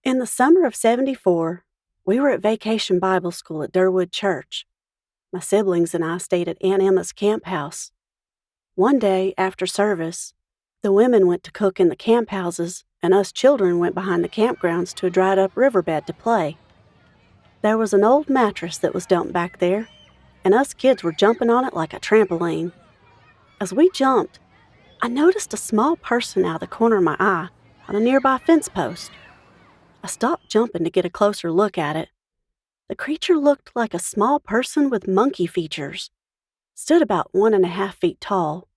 In the summer of '74, we were at Vacation Bible School at Durwood Church. My siblings and I stayed at Aunt Emma's camp house. One day, after service, the women went to cook in the camp houses, and us children went behind the campgrounds to a dried-up riverbed to play. There was an old mattress that was dumped back there, and us kids were jumping on it like a trampoline. As we jumped, I noticed a small person out of the corner of my eye on a nearby fence post. I stopped jumping to get a closer look at it. The creature looked like a small person with monkey features, stood about 1.5 feet tall.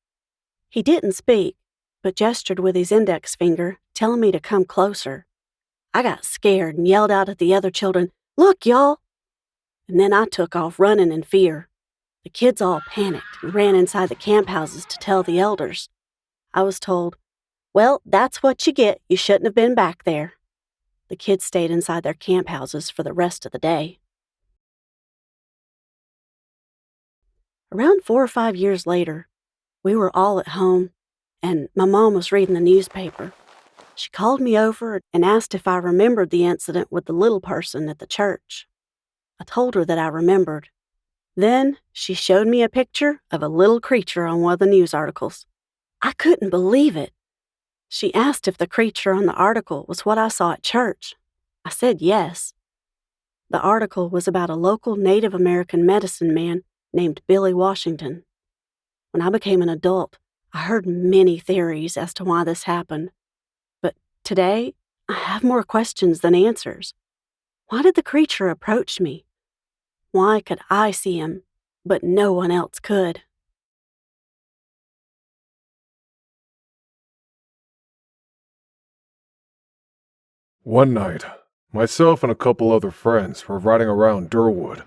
He didn't speak, but gestured with his index finger, telling me to come closer. I got scared and yelled out at the other children, "Look, y'all!" And then I took off running in fear. The kids all panicked and ran inside the camp houses to tell the elders. I was told, "Well, that's what you get. You shouldn't have been back there." The kids stayed inside their camp houses for the rest of the day. Around 4 or 5 years later, we were all at home, and my mom was reading the newspaper. She called me over and asked if I remembered the incident with the little person at the church. I told her that I remembered. Then she showed me a picture of a little creature on one of the news articles. I couldn't believe it. She asked if the creature on the article was what I saw at church. I said yes. The article was about a local Native American medicine man named Billy Washington. When I became an adult, I heard many theories as to why this happened. But today, I have more questions than answers. Why did the creature approach me? Why could I see him, but no one else could? One night, myself and a couple other friends were riding around Durwood.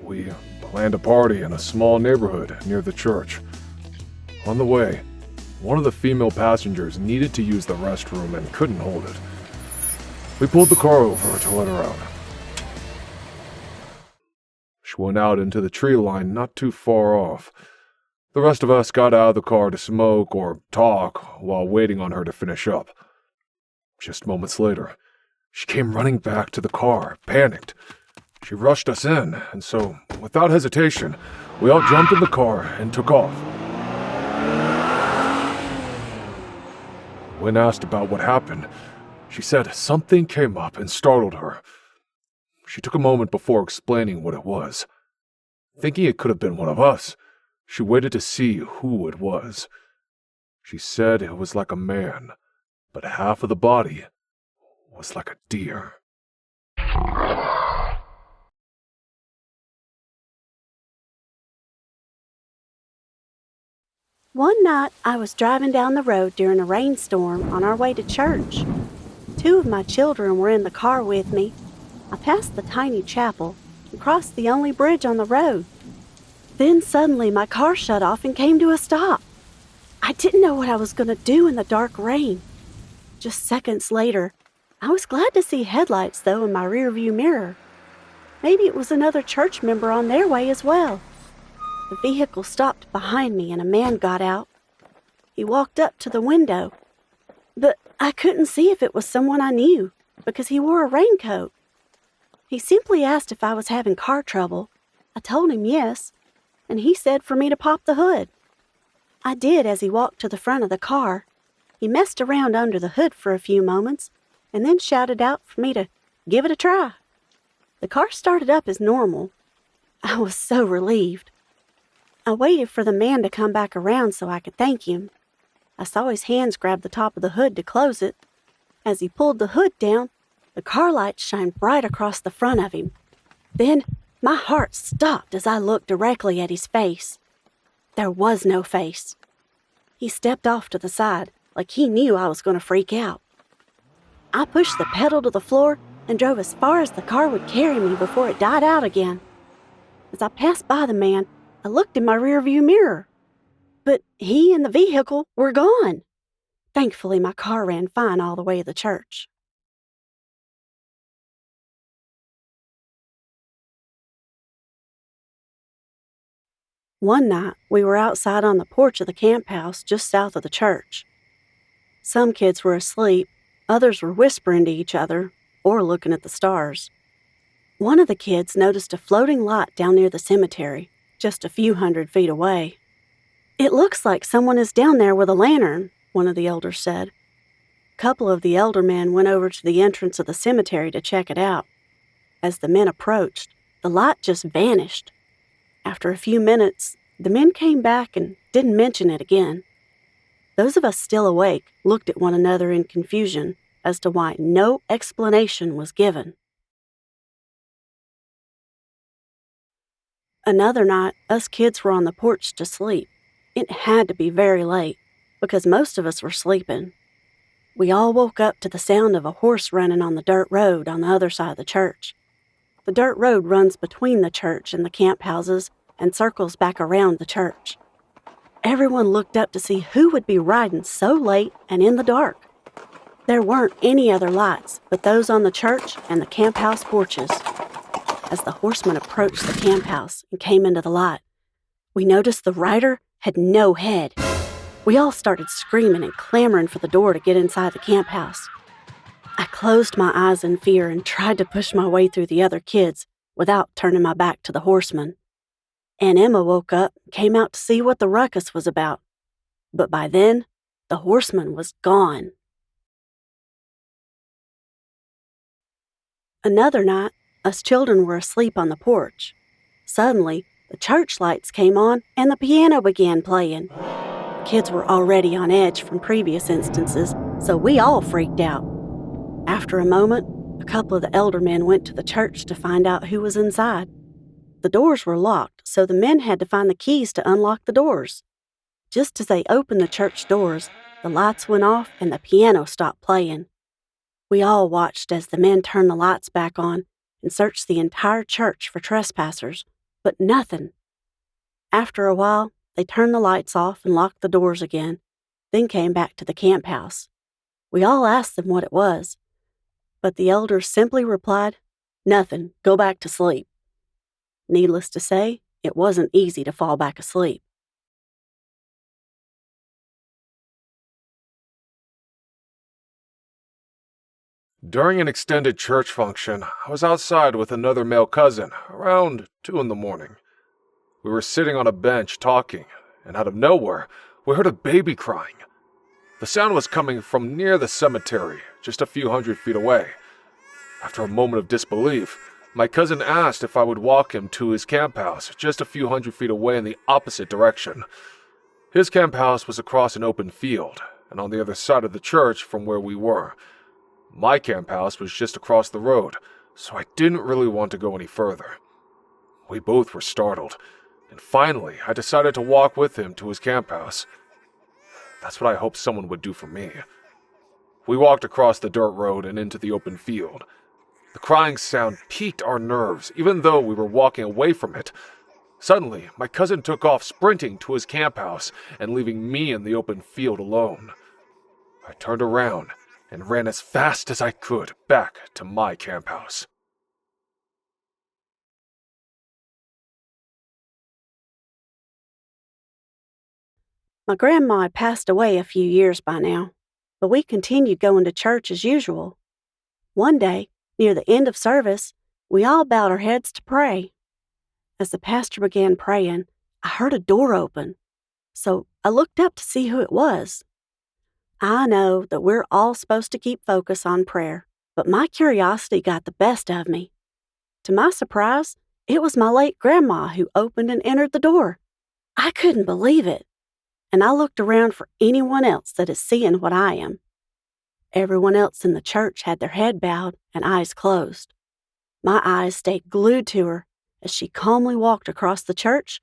We planned a party in a small neighborhood near the church. On the way, one of the female passengers needed to use the restroom and couldn't hold it. We pulled the car over to let her out. She went out into the tree line not too far off. The rest of us got out of the car to smoke or talk while waiting on her to finish up. Just moments later, she came running back to the car, panicked. She rushed us in, and so, without hesitation, we all jumped in the car and took off. When asked about what happened, she said something came up and startled her. She took a moment before explaining what it was. Thinking it could have been one of us, she waited to see who it was. She said it was like a man, but half of the body was like a deer. One night, I was driving down the road during a rainstorm on our way to church. 2 of my children were in the car with me. I passed the tiny chapel and crossed the only bridge on the road. Then suddenly my car shut off and came to a stop. I didn't know what I was going to do in the dark rain. Just seconds later, I was glad to see headlights, though, in my rearview mirror. Maybe it was another church member on their way as well. The vehicle stopped behind me and a man got out. He walked up to the window, but I couldn't see if it was someone I knew because he wore a raincoat. He simply asked if I was having car trouble. I told him yes, and he said for me to pop the hood. I did as he walked to the front of the car. He messed around under the hood for a few moments and then shouted out for me to give it a try. The car started up as normal. I was so relieved. I waited for the man to come back around so I could thank him. I saw his hands grab the top of the hood to close it. As he pulled the hood down, the car lights shined bright across the front of him. Then my heart stopped as I looked directly at his face. There was no face. He stepped off to the side like he knew I was going to freak out. I pushed the pedal to the floor and drove as far as the car would carry me before it died out again. As I passed by the man, I looked in my rearview mirror, but he and the vehicle were gone. Thankfully, my car ran fine all the way to the church. One night, we were outside on the porch of the camp house just south of the church. Some kids were asleep, others were whispering to each other, or looking at the stars. One of the kids noticed a floating light down near the cemetery, just a few hundred feet away. "It looks like someone is down there with a lantern," one of the elders said. A couple of the elder men went over to the entrance of the cemetery to check it out. As the men approached, the light just vanished. After a few minutes, the men came back and didn't mention it again. Those of us still awake looked at one another in confusion as to why no explanation was given. Another night, us kids were on the porch to sleep. It had to be very late, because most of us were sleeping. We all woke up to the sound of a horse running on the dirt road on the other side of the church. The dirt road runs between the church and the camp houses and circles back around the church. Everyone looked up to see who would be riding so late and in the dark. There weren't any other lights but those on the church and the camp house porches. As the horseman approached the camp house and came into the light, we noticed the rider had no head. We all started screaming and clamoring for the door to get inside the camp house. I closed my eyes in fear and tried to push my way through the other kids without turning my back to the horseman. Aunt Emma woke up and came out to see what the ruckus was about. But by then, the horseman was gone. Another night, us children were asleep on the porch. Suddenly, the church lights came on and the piano began playing. The kids were already on edge from previous instances, so we all freaked out. After a moment, a couple of the elder men went to the church to find out who was inside. The doors were locked, so the men had to find the keys to unlock the doors. Just as they opened the church doors, the lights went off and the piano stopped playing. We all watched as the men turned the lights back on and searched the entire church for trespassers, but nothing. After a while, they turned the lights off and locked the doors again, then came back to the camp house. We all asked them what it was, but the elders simply replied, "Nothing, go back to sleep." Needless to say, it wasn't easy to fall back asleep. During an extended church function, I was outside with another male cousin around 2 in the morning. We were sitting on a bench talking, and out of nowhere, we heard a baby crying. The sound was coming from near the cemetery, just a few hundred feet away. After a moment of disbelief, my cousin asked if I would walk him to his camp house, just a few hundred feet away in the opposite direction. His camp house was across an open field, and on the other side of the church from where we were. My camp house was just across the road, so I didn't really want to go any further. We both were startled, and finally I decided to walk with him to his camp house. That's what I hoped someone would do for me. We walked across the dirt road and into the open field. The crying sound piqued our nerves, even though we were walking away from it. Suddenly, my cousin took off sprinting to his camp house and leaving me in the open field alone. I turned around and ran as fast as I could back to my camp house. My grandma had passed away a few years by now, but we continued going to church as usual. One day, near the end of service, we all bowed our heads to pray. As the pastor began praying, I heard a door open, so I looked up to see who it was. I know that we're all supposed to keep focus on prayer, but my curiosity got the best of me. To my surprise, it was my late grandma who opened and entered the door. I couldn't believe it, and I looked around for anyone else that is seeing what I am. Everyone else in the church had their head bowed and eyes closed. My eyes stayed glued to her as she calmly walked across the church,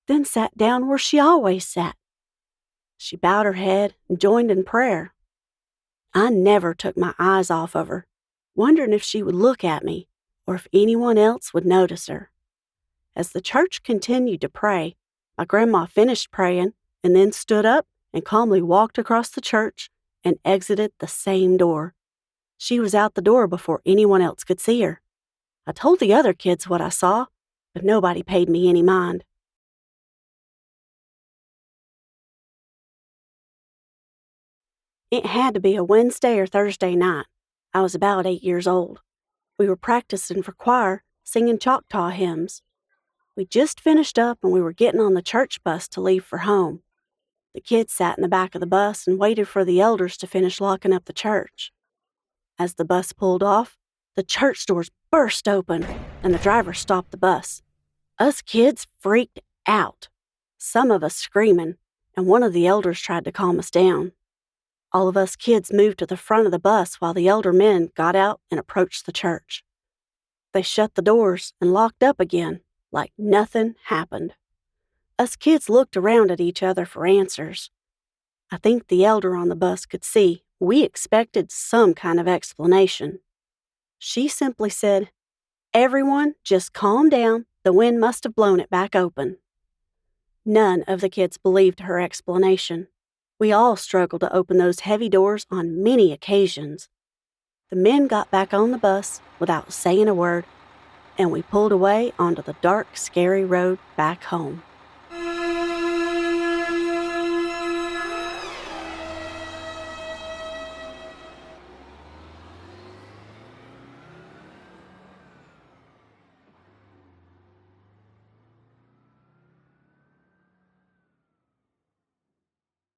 then sat down where she always sat. She bowed her head and joined in prayer. I never took my eyes off of her, wondering if she would look at me or if anyone else would notice her. As the church continued to pray, my grandma finished praying and then stood up and calmly walked across the church and exited the same door. She was out the door before anyone else could see her. I told the other kids what I saw, but nobody paid me any mind. It had to be a Wednesday or Thursday night. I was about 8 years old. We were practicing for choir, singing Choctaw hymns. We just finished up and we were getting on the church bus to leave for home. The kids sat in the back of the bus and waited for the elders to finish locking up the church. As the bus pulled off, the church doors burst open and the driver stopped the bus. Us kids freaked out, some of us screaming, and one of the elders tried to calm us down. All of us kids moved to the front of the bus while the elder men got out and approached the church. They shut the doors and locked up again, like nothing happened. Us kids looked around at each other for answers. I think the elder on the bus could see we expected some kind of explanation. She simply said, "Everyone, just calm down. The wind must have blown it back open." None of the kids believed her explanation. We all struggled to open those heavy doors on many occasions. The men got back on the bus without saying a word, and we pulled away onto the dark, scary road back home.